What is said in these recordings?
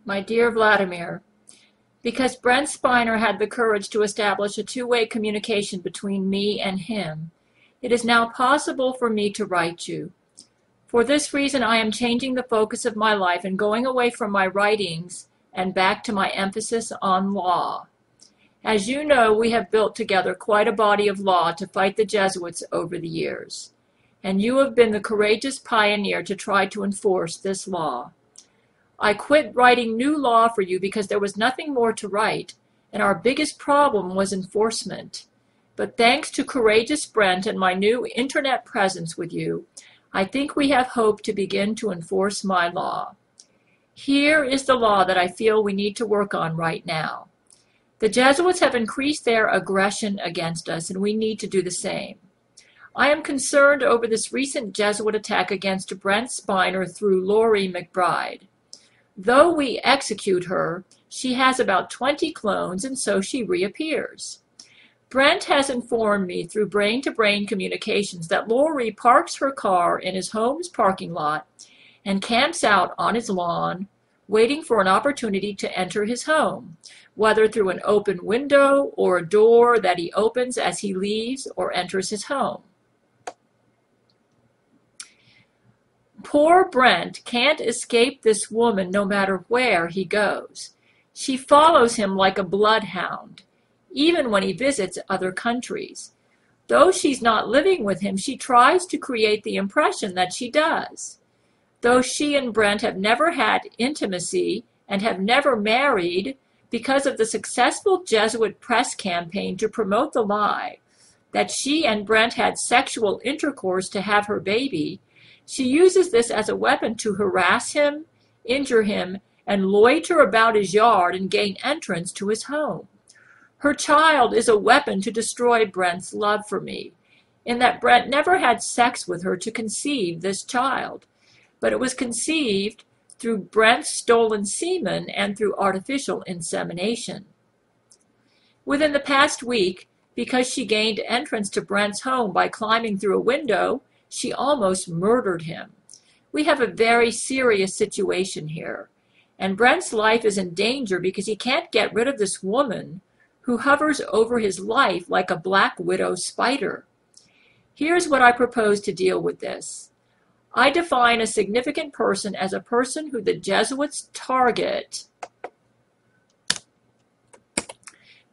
My dear Vladimir, because Brent Spiner had the courage to establish a two-way communication between me and him, it is now possible for me to write you. For this reason, I am changing the focus of my life and going away from my writings and back to my emphasis on law. As you know, we have built together quite a body of law to fight the Jesuits over the years, and you have been the courageous pioneer to try to enforce this law. I quit writing new law for you because there was nothing more to write, and our biggest problem was enforcement. But thanks to courageous Brent and my new internet presence with you, I think we have hope to begin to enforce my law. Here is the law that I feel we need to work on right now. The Jesuits have increased their aggression against us, and we need to do the same. I am concerned over this recent Jesuit attack against Brent Spiner through Loree McBride. Though we execute her, she has about 20 clones, and so she reappears. Brent has informed me through brain-to-brain communications that Loree parks her car in his home's parking lot and camps out on his lawn, waiting for an opportunity to enter his home, whether through an open window or a door that he opens as he leaves or enters his home. Poor Brent can't escape this woman no matter where he goes. She follows him like a bloodhound, even when he visits other countries. Though she's not living with him, she tries to create the impression that she does. Though she and Brent have never had intimacy and have never married because of the successful Jesuit press campaign to promote the lie that she and Brent had sexual intercourse to have her baby, she uses this as a weapon to harass him, injure him, and loiter about his yard and gain entrance to his home. Her child is a weapon to destroy Brent's love for me, in that Brent never had sex with her to conceive this child, but it was conceived through Brent's stolen semen and through artificial insemination. Within the past week, because she gained entrance to Brent's home by climbing through a window, she almost murdered him. We have a very serious situation here, and Brent's life is in danger because he can't get rid of this woman who hovers over his life like a black widow spider. Here's what I propose to deal with this. I define a significant person as a person who the Jesuits target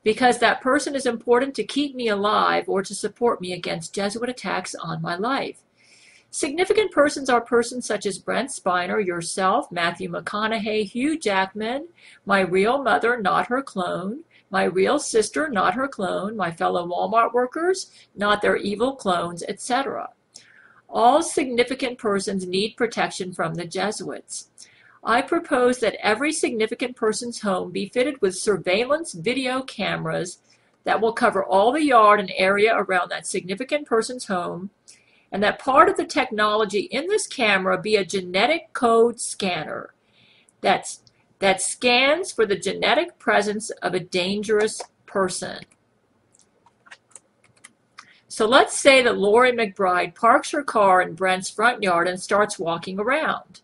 because that person is important to keep me alive or to support me against Jesuit attacks on my life. Significant persons are persons such as Brent Spiner, yourself, Matthew McConaughey, Hugh Jackman, my real mother, not her clone, my real sister, not her clone, my fellow Walmart workers, not their evil clones, etc. All significant persons need protection from the Jesuits. I propose that every significant person's home be fitted with surveillance video cameras that will cover all the yard and area around that significant person's home, and that part of the technology in this camera be a genetic code scanner that scans for the genetic presence of a dangerous person. So let's say that Loree McBride parks her car in Brent's front yard and starts walking around.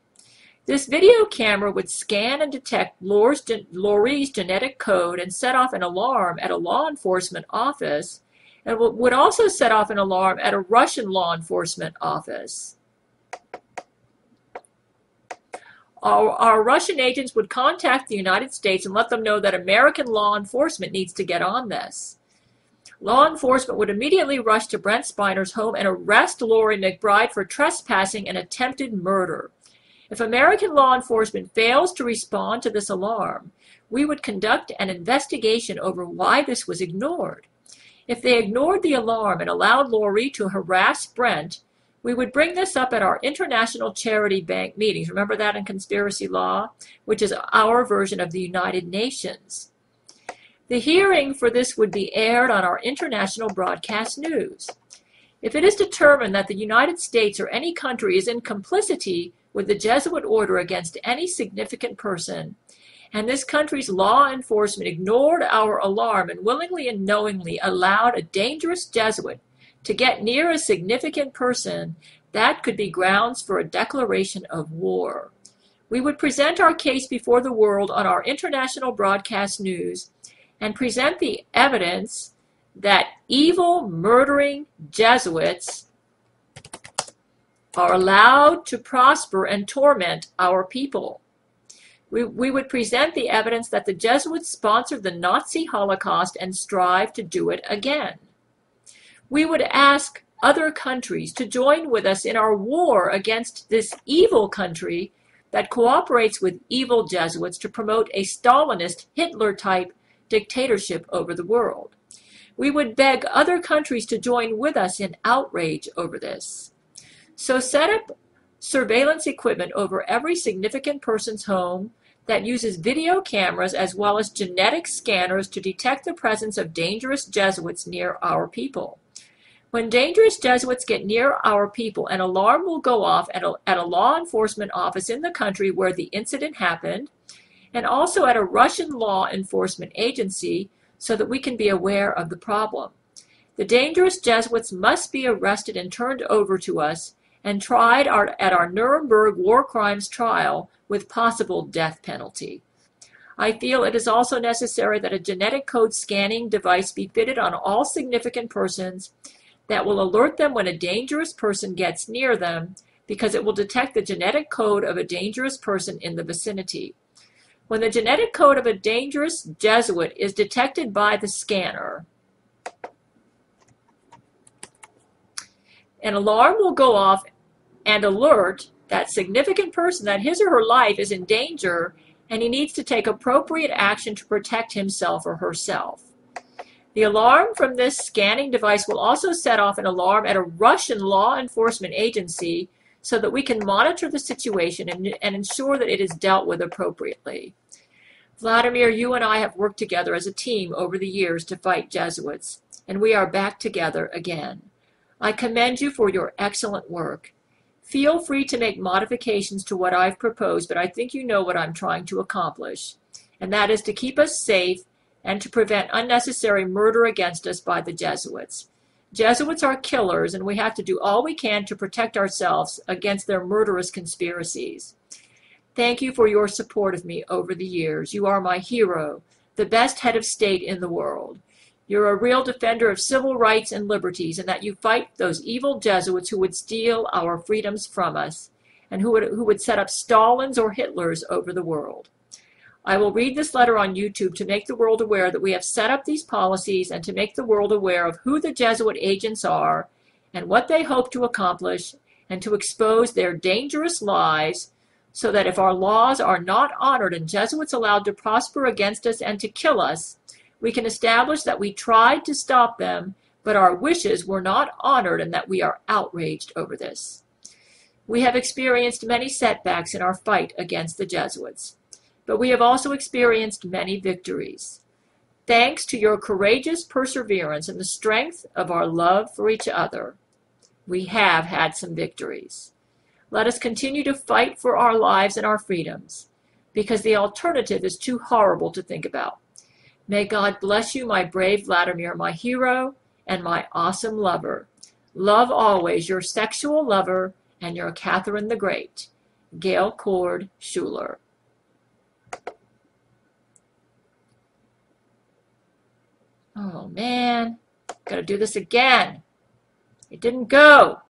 This video camera would scan and detect Loree's genetic code and set off an alarm at a law enforcement office, and would also set off an alarm at a Russian law enforcement office. Our Russian agents would contact the United States and let them know that American law enforcement needs to get on this. Law enforcement would immediately rush to Brent Spiner's home and arrest Loree McBride for trespassing and attempted murder. If American law enforcement fails to respond to this alarm, we would conduct an investigation over why this was ignored. If they ignored the alarm and allowed Loree to harass Brent, we would bring this up at our International Charity Bank meetings. Remember that in conspiracy law, which is our version of the United Nations. The hearing for this would be aired on our international broadcast news. If it is determined that the United States or any country is in complicity with the Jesuit order against any significant person, and this country's law enforcement ignored our alarm and willingly and knowingly allowed a dangerous Jesuit to get near a significant person, that could be grounds for a declaration of war. We would present our case before the world on our international broadcast news and present the evidence that evil, murdering Jesuits are allowed to prosper and torment our people. We would present the evidence that the Jesuits sponsored the Nazi Holocaust and strive to do it again. We would ask other countries to join with us in our war against this evil country that cooperates with evil Jesuits to promote a Stalinist, Hitler-type dictatorship over the world. We would beg other countries to join with us in outrage over this. So set up surveillance equipment over every significant person's home that uses video cameras as well as genetic scanners to detect the presence of dangerous Jesuits near our people. When dangerous Jesuits get near our people, an alarm will go off at a law enforcement office in the country where the incident happened, and also at a Russian law enforcement agency so that we can be aware of the problem. The dangerous Jesuits must be arrested and turned over to us and tried at our Nuremberg war crimes trial with possible death penalty. I feel it is also necessary that a genetic code scanning device be fitted on all significant persons that will alert them when a dangerous person gets near them, because it will detect the genetic code of a dangerous person in the vicinity. When the genetic code of a dangerous Jesuit is detected by the scanner, an alarm will go off and alert that significant person that his or her life is in danger and he needs to take appropriate action to protect himself or herself. The alarm from this scanning device will also set off an alarm at a Russian law enforcement agency so that we can monitor the situation and ensure that it is dealt with appropriately. Vladimir, you and I have worked together as a team over the years to fight Jesuits, and we are back together again. I commend you for your excellent work. Feel free to make modifications to what I've proposed, but I think you know what I'm trying to accomplish, and that is to keep us safe and to prevent unnecessary murder against us by the Jesuits. Jesuits are killers, and we have to do all we can to protect ourselves against their murderous conspiracies. Thank you for your support of me over the years. You are my hero, the best head of state in the world. You're a real defender of civil rights and liberties, and that you fight those evil Jesuits who would steal our freedoms from us and who would set up Stalins or Hitlers over the world. I will read this letter on YouTube to make the world aware that we have set up these policies and to make the world aware of who the Jesuit agents are and what they hope to accomplish, and to expose their dangerous lies so that if our laws are not honored and Jesuits allowed to prosper against us and to kill us, we can establish that we tried to stop them, but our wishes were not honored and that we are outraged over this. We have experienced many setbacks in our fight against the Jesuits, but we have also experienced many victories. Thanks to your courageous perseverance and the strength of our love for each other, we have had some victories. Let us continue to fight for our lives and our freedoms, because the alternative is too horrible to think about. May God bless you, my brave Vladimir, my hero and my awesome lover. Love always, your sexual lover and your Catherine the Great. Gail Cord Schuler. Oh man, gotta do this again. It didn't go.